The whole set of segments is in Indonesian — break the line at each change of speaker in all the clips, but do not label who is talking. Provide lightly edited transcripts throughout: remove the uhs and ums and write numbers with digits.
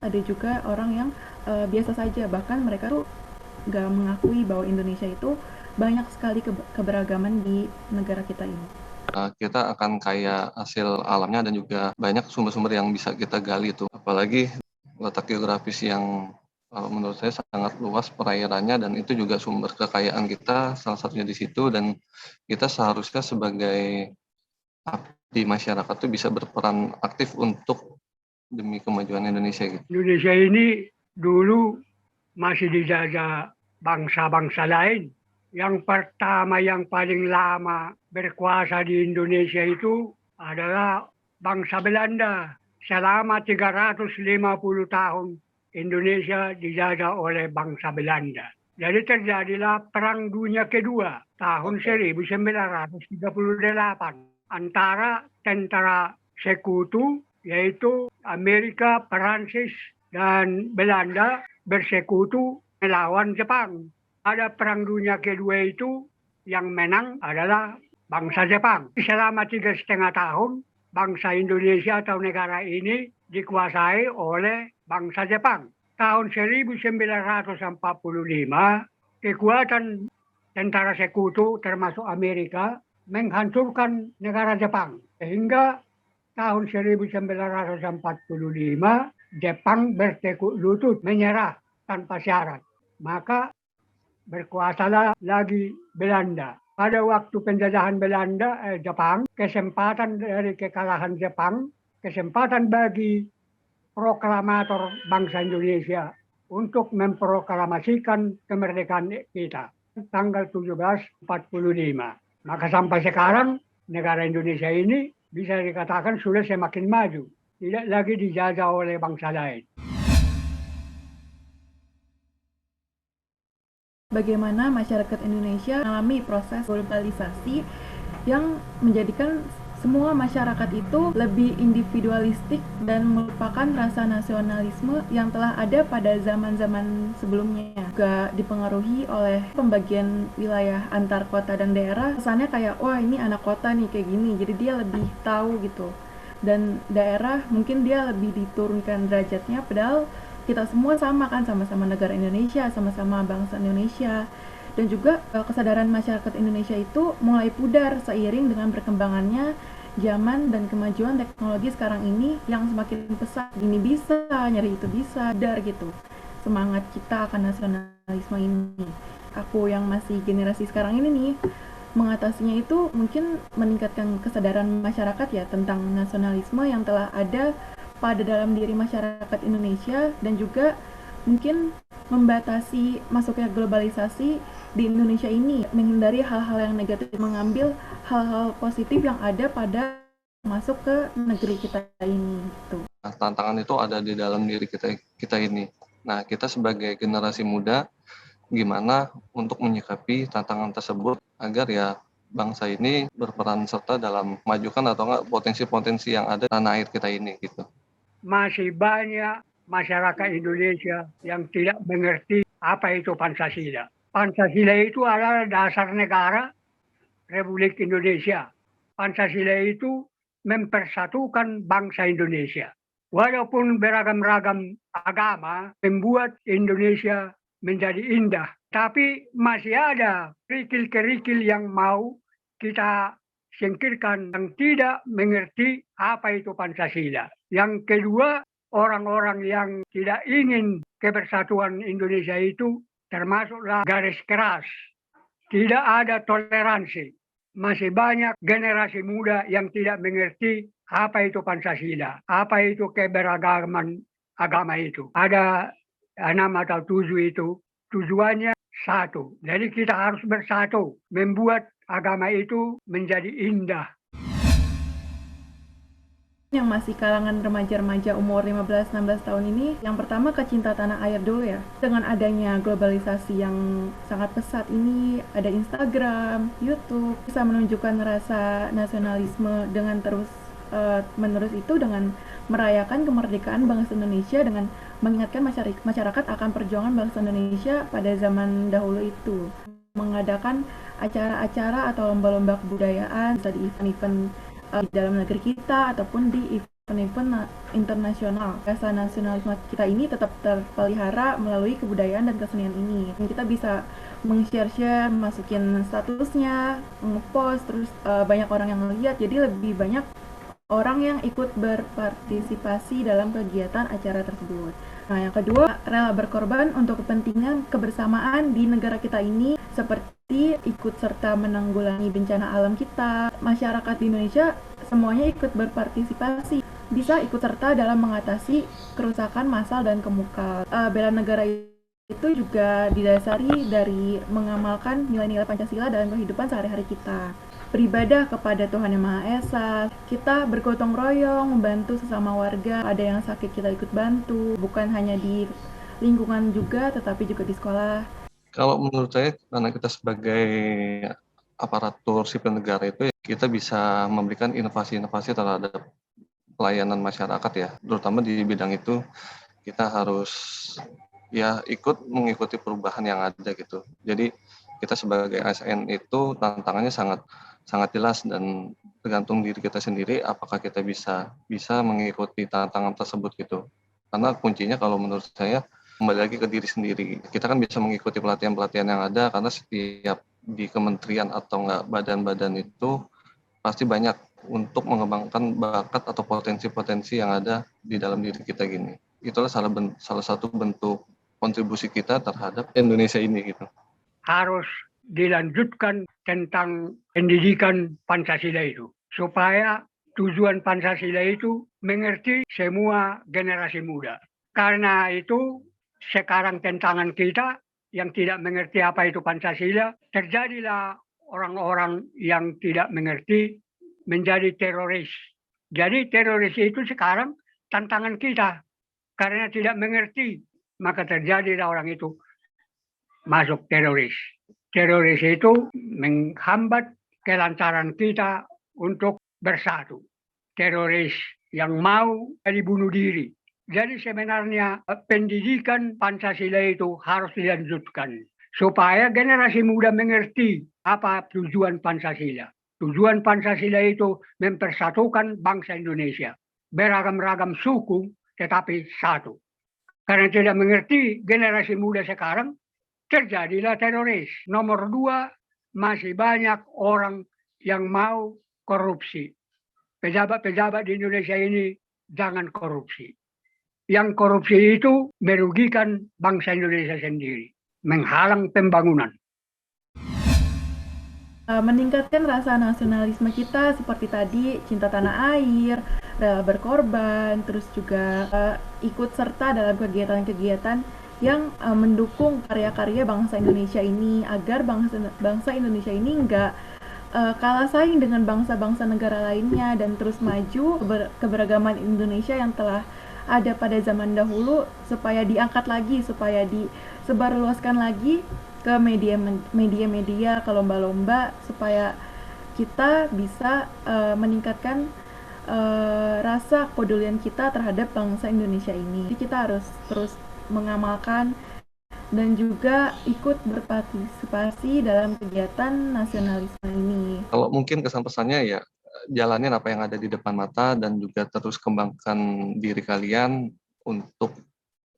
ada juga orang yang biasa saja, bahkan mereka tuh nggak mengakui bahwa Indonesia itu banyak sekali keberagaman di negara kita ini.
Kita akan kaya hasil alamnya dan juga banyak sumber-sumber yang bisa kita gali tuh. Apalagi letak geografis yang menurut saya sangat luas perairannya, dan itu juga sumber kekayaan kita salah satunya di situ, dan kita seharusnya sebagai abdi masyarakat tuh bisa berperan aktif untuk demi kemajuan Indonesia gitu.
Indonesia ini dulu masih dijajah bangsa-bangsa lain. Yang pertama yang paling lama berkuasa di Indonesia itu adalah bangsa Belanda. Selama 350 tahun Indonesia dijajah oleh bangsa Belanda. Jadi terjadilah Perang Dunia Kedua tahun 1938 antara tentara sekutu yaitu Amerika, Perancis, dan Belanda bersekutu melawan Jepang. Pada Perang Dunia Kedua itu yang menang adalah bangsa Jepang. Selama 3,5 tahun, bangsa Indonesia atau negara ini dikuasai oleh bangsa Jepang. Tahun 1945, kekuatan tentara sekutu termasuk Amerika menghancurkan negara Jepang. Sehingga tahun 1945, Jepang bertekuk lutut menyerah tanpa syarat. Maka berkuasalah lagi Belanda. Pada waktu penjajahan Jepang, kesempatan dari kekalahan Jepang, kesempatan bagi proklamator bangsa Indonesia untuk memproklamasikan kemerdekaan kita tanggal 17.45. Maka sampai sekarang negara Indonesia ini bisa dikatakan sudah semakin maju, tidak lagi dijajah oleh bangsa lain.
Bagaimana masyarakat Indonesia mengalami proses globalisasi yang menjadikan semua masyarakat itu lebih individualistik dan melupakan rasa nasionalisme yang telah ada pada zaman-zaman sebelumnya. Juga dipengaruhi oleh pembagian wilayah antar kota dan daerah. Kesannya kayak, wah ini anak kota nih kayak gini, jadi dia lebih tahu gitu. Dan daerah mungkin dia lebih diturunkan derajatnya, padahal kita semua sama kan, sama-sama negara Indonesia, sama-sama bangsa Indonesia. Dan juga kesadaran masyarakat Indonesia itu mulai pudar seiring dengan berkembangannya zaman dan kemajuan teknologi sekarang ini yang semakin pesat. Ini bisa, nyari itu bisa, dar gitu. Semangat kita akan nasionalisme ini. Aku yang masih generasi sekarang ini nih, mengatasinya itu mungkin meningkatkan kesadaran masyarakat ya tentang nasionalisme yang telah ada pada dalam diri masyarakat Indonesia, dan juga mungkin membatasi masuknya globalisasi di Indonesia ini, menghindari hal-hal yang negatif, mengambil hal-hal positif yang ada pada masuk ke negeri kita ini gitu.
Nah, tantangan itu ada di dalam diri kita ini. Nah, kita sebagai generasi muda gimana untuk menyikapi tantangan tersebut agar ya bangsa ini berperan serta dalam memajukan atau enggak potensi-potensi yang ada di tanah air kita ini gitu.
Masih banyak masyarakat Indonesia yang tidak mengerti apa itu Pancasila. Pancasila itu adalah dasar negara Republik Indonesia. Pancasila itu mempersatukan bangsa Indonesia. Walaupun beragam-ragam agama membuat Indonesia menjadi indah, tapi masih ada kerikil-kerikil yang mau kita singkirkan, yang tidak mengerti apa itu Pancasila. Yang kedua, orang-orang yang tidak ingin kebersatuan Indonesia itu termasuklah garis keras. Tidak ada toleransi. Masih banyak generasi muda yang tidak mengerti apa itu Pancasila, apa itu keberagaman agama itu. Ada 6 atau 7 itu, tujuannya satu. Jadi kita harus bersatu, membuat agama itu menjadi indah.
Yang masih kalangan remaja-remaja umur 15-16 tahun ini, yang pertama kecinta tanah air dulu ya. Dengan adanya globalisasi yang sangat pesat ini, ada Instagram, YouTube, bisa menunjukkan rasa nasionalisme dengan terus-menerus itu dengan merayakan kemerdekaan bangsa Indonesia, dengan mengingatkan masyarakat akan perjuangan bangsa Indonesia pada zaman dahulu itu. Mengadakan acara-acara atau lomba-lomba kebudayaan, bisa di event-event di dalam negeri kita ataupun di event event internasional. Rasa nasionalisme kita ini tetap terpelihara melalui kebudayaan dan kesenian ini. Dan kita bisa meng-share, masukin statusnya, nge-post, terus banyak orang yang ngeliat, jadi lebih banyak orang yang ikut berpartisipasi dalam kegiatan acara tersebut. Nah, yang kedua, rela berkorban untuk kepentingan kebersamaan di negara kita ini, seperti ikut serta menanggulangi bencana alam kita. Masyarakat di Indonesia semuanya ikut berpartisipasi, bisa ikut serta dalam mengatasi kerusakan massal dan kemukal. Bela negara itu juga didasari dari mengamalkan nilai-nilai Pancasila dalam kehidupan sehari-hari kita. Beribadah kepada Tuhan Yang Maha Esa, kita bergotong royong, membantu sesama warga, ada yang sakit kita ikut bantu, bukan hanya di lingkungan juga, tetapi juga di sekolah.
Kalau menurut saya, karena kita sebagai aparatur sipil negara itu, kita bisa memberikan inovasi-inovasi terhadap pelayanan masyarakat ya, terutama di bidang itu kita harus ya mengikuti perubahan yang ada gitu. Jadi kita sebagai ASN itu tantangannya sangat jelas dan tergantung diri kita sendiri apakah kita bisa mengikuti tantangan tersebut gitu. Karena kuncinya kalau menurut saya kembali lagi ke diri sendiri. Kita kan bisa mengikuti pelatihan-pelatihan yang ada karena setiap di kementerian atau enggak badan-badan itu pasti banyak untuk mengembangkan bakat atau potensi-potensi yang ada di dalam diri kita gini. Itulah salah satu bentuk kontribusi kita terhadap Indonesia ini gitu.
Harus dilanjutkan tentang pendidikan Pancasila itu, supaya tujuan Pancasila itu mengerti semua generasi muda. Karena itu sekarang tantangan kita yang tidak mengerti apa itu Pancasila, terjadilah orang-orang yang tidak mengerti menjadi teroris. Jadi teroris itu sekarang tantangan kita, karena tidak mengerti, maka terjadilah orang itu masuk teroris. Teroris itu menghambat kelancaran kita untuk bersatu. Teroris yang mau dibunuh diri. Jadi sebenarnya pendidikan Pancasila itu harus dilanjutkan supaya generasi muda mengerti apa tujuan Pancasila. Tujuan Pancasila itu mempersatukan bangsa Indonesia. Beragam-ragam suku tetapi satu. Karena tidak mengerti generasi muda sekarang, terjadilah teroris. Nomor 2, masih banyak orang yang mau korupsi. Pejabat-pejabat di Indonesia ini jangan korupsi. Yang korupsi itu merugikan bangsa Indonesia sendiri, menghalang pembangunan.
Meningkatkan rasa nasionalisme kita seperti tadi, cinta tanah air, rela berkorban, terus juga ikut serta dalam kegiatan-kegiatan yang mendukung karya-karya bangsa Indonesia ini, agar bangsa Indonesia ini nggak kalah saing dengan bangsa-bangsa negara lainnya dan terus maju. Keberagaman Indonesia yang telah ada pada zaman dahulu supaya diangkat lagi, supaya disebarluaskan lagi ke media-media, ke lomba-lomba, supaya kita bisa meningkatkan rasa kepedulian kita terhadap bangsa Indonesia ini. Jadi kita harus terus mengamalkan dan juga ikut berpartisipasi dalam kegiatan nasionalisme ini.
Kalau mungkin kesan-pesannya ya jalanin apa yang ada di depan mata dan juga terus kembangkan diri kalian untuk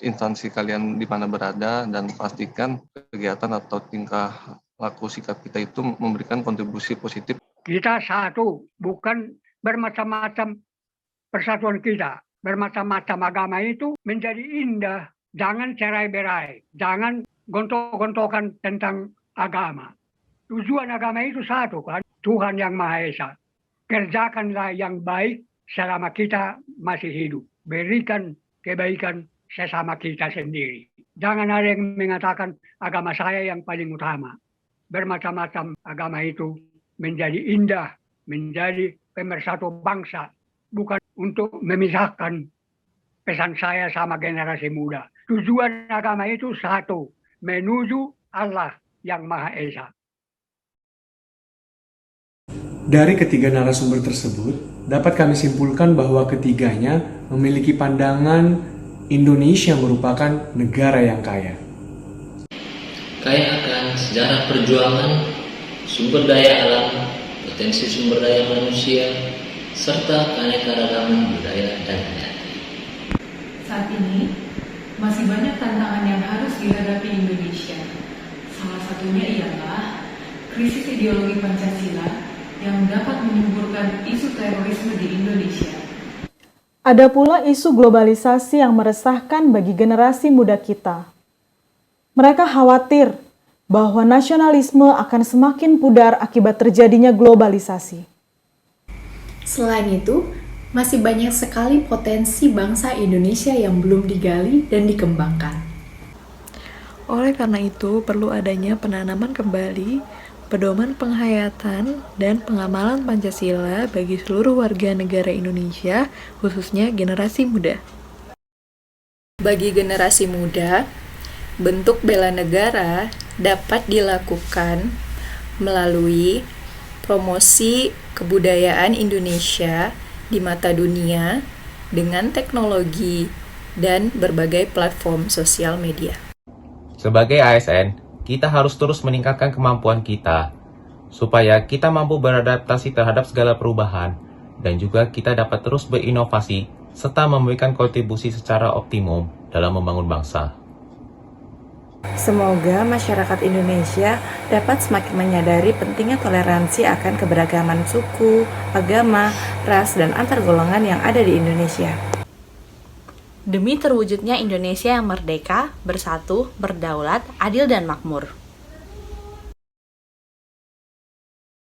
instansi kalian di mana berada, dan pastikan kegiatan atau tingkah laku sikap kita itu memberikan kontribusi positif.
Kita satu, bukan bermacam-macam persatuan kita. Bermacam-macam agama itu menjadi indah. Jangan cerai-berai, jangan gontok-gontokan tentang agama. Tujuan agama itu satu kan, Tuhan Yang Maha Esa. Kerjakanlah yang baik selama kita masih hidup. Berikan kebaikan sesama kita sendiri. Jangan ada yang mengatakan agama saya yang paling utama. Bermacam-macam agama itu menjadi indah, menjadi pemersatu bangsa. Bukan untuk memisahkan. Pesan saya sama generasi muda. Tujuan agama itu satu, menuju Allah Yang Maha Esa.
Dari ketiga narasumber tersebut, dapat kami simpulkan bahwa ketiganya memiliki pandangan Indonesia merupakan negara yang kaya.
Kaya akan sejarah perjuangan, sumber daya alam, potensi sumber daya manusia, serta keanekaragaman budaya dan adat.
Saat ini, masih banyak tantangan yang harus dihadapi Indonesia. Salah satunya ialah krisis ideologi Pancasila yang dapat menyuburkan isu terorisme di Indonesia.
Ada pula isu globalisasi yang meresahkan bagi generasi muda kita. Mereka khawatir bahwa nasionalisme akan semakin pudar akibat terjadinya globalisasi.
Selain itu, masih banyak sekali potensi bangsa Indonesia yang belum digali dan dikembangkan.
Oleh karena itu, perlu adanya penanaman kembali pedoman penghayatan dan pengamalan Pancasila bagi seluruh warga negara Indonesia, khususnya generasi muda.
Bagi generasi muda, bentuk bela negara dapat dilakukan melalui promosi kebudayaan Indonesia di mata dunia dengan teknologi dan berbagai platform sosial media.
Sebagai ASN, kita harus terus meningkatkan kemampuan kita supaya kita mampu beradaptasi terhadap segala perubahan dan juga kita dapat terus berinovasi serta memberikan kontribusi secara optimum dalam membangun bangsa.
Semoga masyarakat Indonesia dapat semakin menyadari pentingnya toleransi akan keberagaman suku, agama, ras, dan antar golongan yang ada di Indonesia.
Demi terwujudnya Indonesia yang merdeka, bersatu, berdaulat, adil, dan makmur.